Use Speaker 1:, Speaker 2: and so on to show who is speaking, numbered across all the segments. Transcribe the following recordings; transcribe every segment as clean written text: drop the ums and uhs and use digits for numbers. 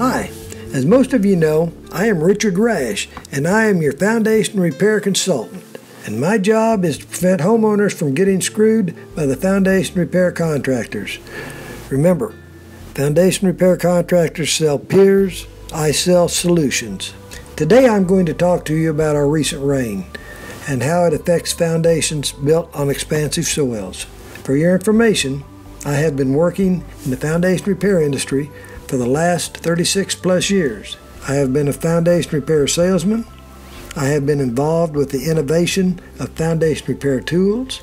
Speaker 1: Hi, as most of you know, I am Richard Rash, and I am your foundation repair consultant. And my job is to prevent homeowners from getting screwed by the foundation repair contractors. Remember, foundation repair contractors sell piers, I sell solutions. Today I'm going to talk to you about our recent rain and how it affects foundations built on expansive soils. For your information, I have been working in the foundation repair industry for the last 36 plus years. I have been a foundation repair salesman. I have been involved with the innovation of foundation repair tools.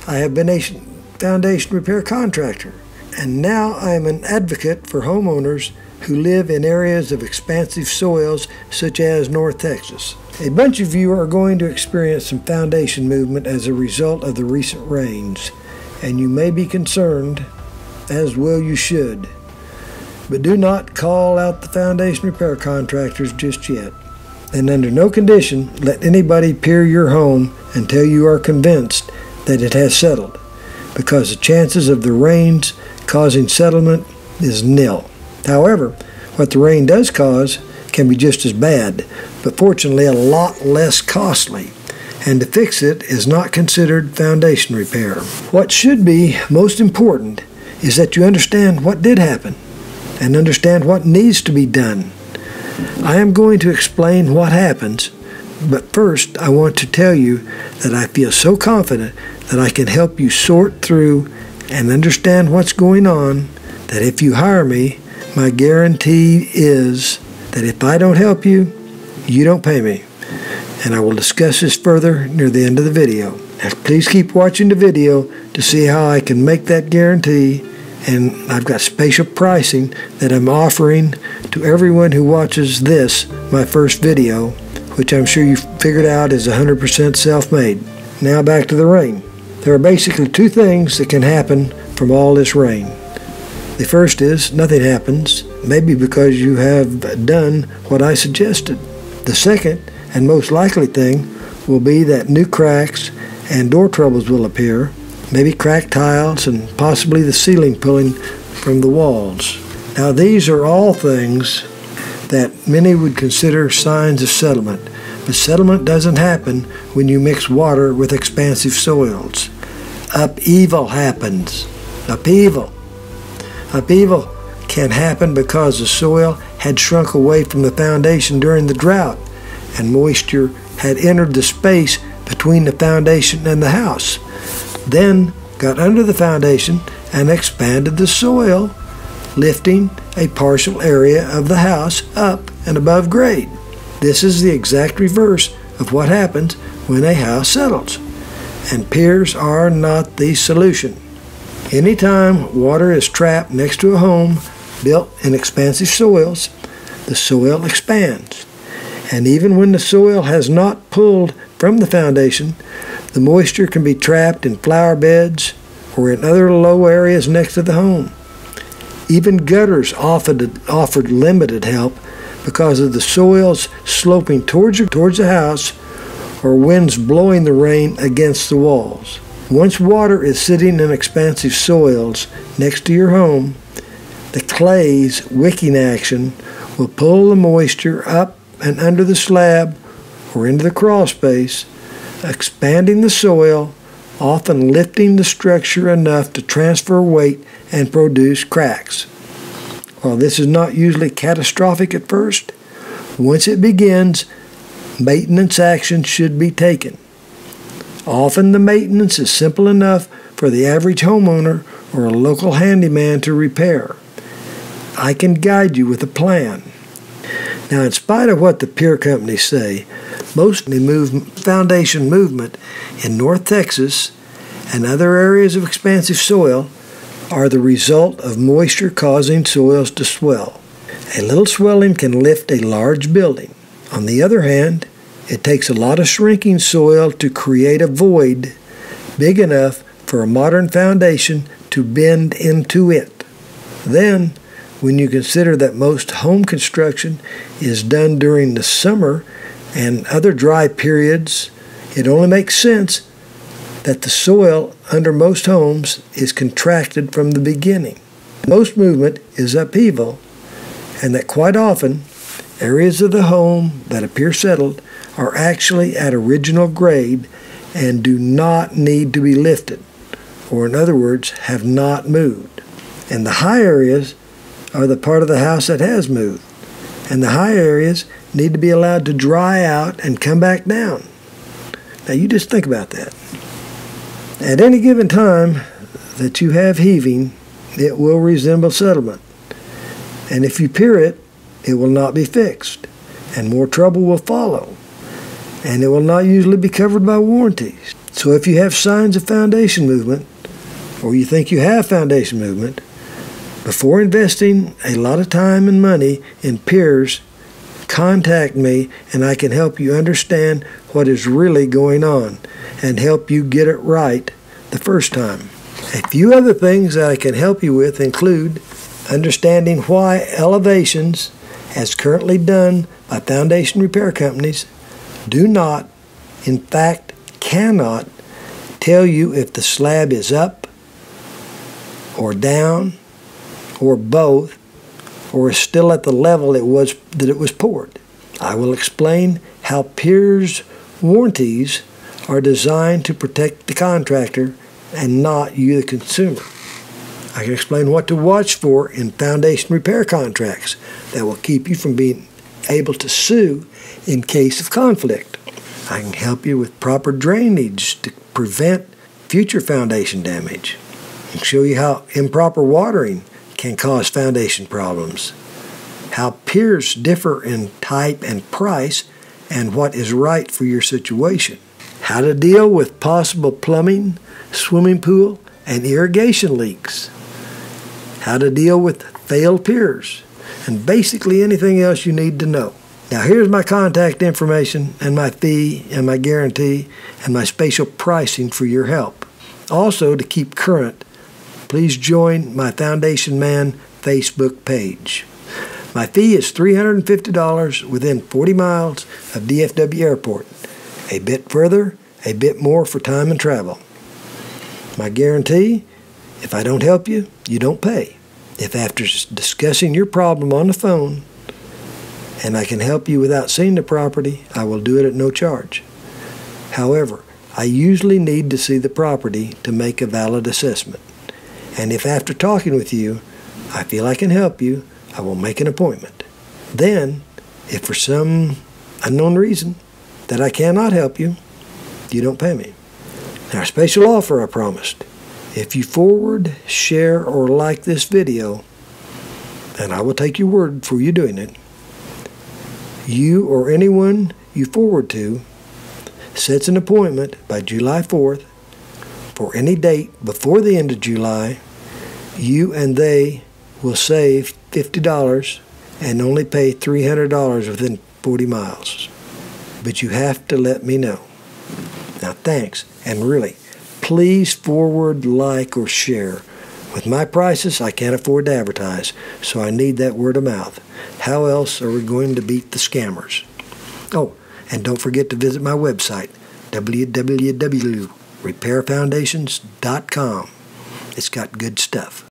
Speaker 1: I have been a foundation repair contractor. And now I am an advocate for homeowners who live in areas of expansive soils such as North Texas. A bunch of you are going to experience some foundation movement as a result of the recent rains, and you may be concerned, as well you should. But do not call out the foundation repair contractors just yet. And under no condition let anybody peer your home until you are convinced that it has settled, because the chances of the rains causing settlement is nil. However, what the rain does cause can be just as bad, but fortunately a lot less costly. And to fix it is not considered foundation repair. What should be most important is that you understand what did happen and understand what needs to be done. I am going to explain what happens, but first I want to tell you that I feel so confident that I can help you sort through and understand what's going on that if you hire me, my guarantee is that if I don't help you, you don't pay me. And I will discuss this further near the end of the video. Now, please keep watching the video to see how I can make that guarantee. And I've got special pricing that I'm offering to everyone who watches this, my first video, which I'm sure you figured out is 100% self-made. Now back to the rain. There are basically two things that can happen from all this rain. The first is nothing happens, maybe because you have done what I suggested. The second and most likely thing will be that new cracks and door troubles will appear, maybe cracked tiles and possibly the ceiling pulling from the walls. Now these are all things that many would consider signs of settlement, but settlement doesn't happen when you mix water with expansive soils. Upheaval happens. Upheaval. Upheaval can happen because the soil had shrunk away from the foundation during the drought and moisture had entered the space between the foundation and the house, then got under the foundation and expanded the soil, lifting a partial area of the house up and above grade. This is the exact reverse of what happens when a house settles, and piers are not the solution. Anytime water is trapped next to a home built in expansive soils, the soil expands. And even when the soil has not pulled from the foundation, the moisture can be trapped in flower beds or in other low areas next to the home. Even gutters offered limited help because of the soils sloping towards the house or winds blowing the rain against the walls. Once water is sitting in expansive soils next to your home, the clay's wicking action will pull the moisture up and under the slab or into the crawl space, expanding the soil, often lifting the structure enough to transfer weight and produce cracks. While this is not usually catastrophic at first, once it begins, maintenance action should be taken. Often the maintenance is simple enough for the average homeowner or a local handyman to repair. I can guide you with a plan. Now, in spite of what the pier companies say, most foundation movement in North Texas and other areas of expansive soil are the result of moisture causing soils to swell. A little swelling can lift a large building. On the other hand, it takes a lot of shrinking soil to create a void big enough for a modern foundation to bend into it. Then, when you consider that most home construction is done during the summer and other dry periods, it only makes sense that the soil under most homes is contracted from the beginning. Most movement is upheaval, and that quite often areas of the home that appear settled are actually at original grade and do not need to be lifted, or in other words, have not moved. And the high areas are the part of the house that has moved, and the high areas need to be allowed to dry out and come back down. Now you just think about that. At any given time that you have heaving, it will resemble settlement. And if you pier it, it will not be fixed, and more trouble will follow, and it will not usually be covered by warranties. So if you have signs of foundation movement, or you think you have foundation movement, before investing a lot of time and money in piers, contact me and I can help you understand what is really going on and help you get it right the first time. A few other things that I can help you with include understanding why elevations, as currently done by foundation repair companies, do not, in fact cannot, tell you if the slab is up or down or both, or is still at the level it was poured. I will explain how piers warranties are designed to protect the contractor and not you, the consumer. I can explain what to watch for in foundation repair contracts that will keep you from being able to sue in case of conflict. I can help you with proper drainage to prevent future foundation damage, and show you how improper watering can cause foundation problems, how piers differ in type and price, and what is right for your situation, how to deal with possible plumbing, swimming pool, and irrigation leaks, how to deal with failed piers, and basically anything else you need to know. Now here's my contact information and my fee and my guarantee and my special pricing for your help. Also, to keep current, please join my Foundation Man Facebook page. My fee is $350 within 40 miles of DFW Airport. A bit further, a bit more for time and travel. My guarantee, if I don't help you, you don't pay. If after discussing your problem on the phone, and I can help you without seeing the property, I will do it at no charge. However, I usually need to see the property to make a valid assessment. And if after talking with you, I feel I can help you, I will make an appointment. Then, if for some unknown reason that I cannot help you, you don't pay me. Now, a special offer I promised. If you forward, share, or like this video, and I will take your word for you doing it, you or anyone you forward to sets an appointment by July 4th for any date before the end of July, you and they will save $50 and only pay $300 within 40 miles. But you have to let me know. Now thanks, and really, please forward, like, or share. With my prices, I can't afford to advertise, so I need that word of mouth. How else are we going to beat the scammers? Oh, and don't forget to visit my website, www.repairfoundations.com. It's got good stuff.